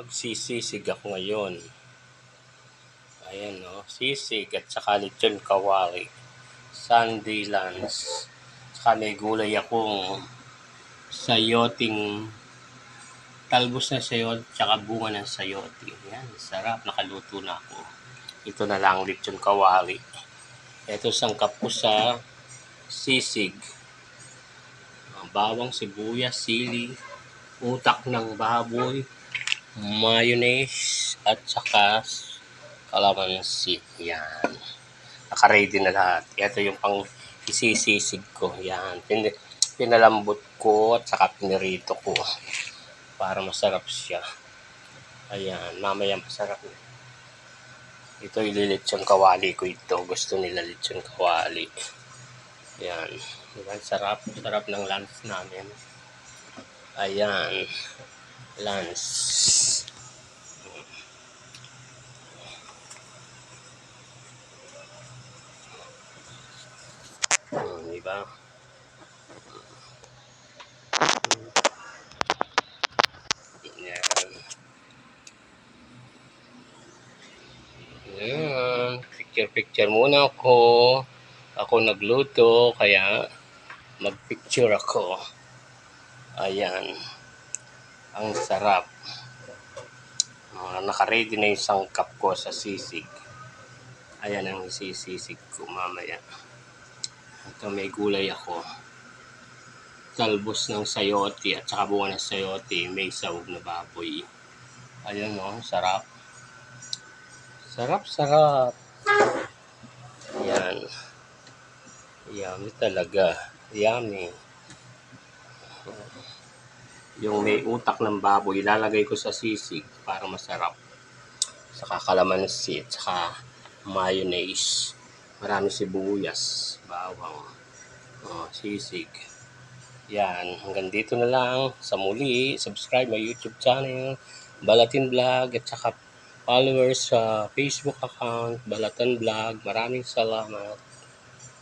Magsisisig ako ngayon. Ayan, no? Sisig at saka lechon kawali. Sunday lunch. Saka may gulay akong sayoting, talbos na sayote, saka bunga ng sayote. Ayan, sarap. Nakaluto na ako. Ito na lang lechon kawali. Ito sangkap ko sa sisig. Bawang, sibuyas, sili, utak ng baboy, mayonnaise, at saka kalamansi. Yan. Naka-ready na lahat. Ito yung pang isisisig ko. Yan. Pinalambot ko at saka pinirito ko para masarap siya. Ayan. Mamaya masarap na. Ito ililitsyon kawali ko ito. Gusto nila litsyon kawali. Ayan. Diba? Sarap. Sarap ng lunch namin. Ayan. Lunch. Diba? Ayan. Ayan. Picture muna ako. Ako nagluto, kaya mag-picture ako. Ayan. Ang sarap. Naka-ready na yung sangkap ko sa sisig. Ayan ang sisig ko mamaya. Ito may gulay ako. Talbos ng sayote at saka bunga ng sayote. May sawog na baboy. Ayan o, sarap. Sarap. Ayan. Yummy talaga. Yummy. Yung may utak ng baboy, ilalagay ko sa sisig para masarap. Saka kalamansi, saka mayonnaise. Marami sibuyas, bawang, sisig. Yan, hanggang dito na lang. Sa muli, subscribe my YouTube channel, Balatan Vlog, at saka followers sa Facebook account, Balatan Vlog. Maraming salamat.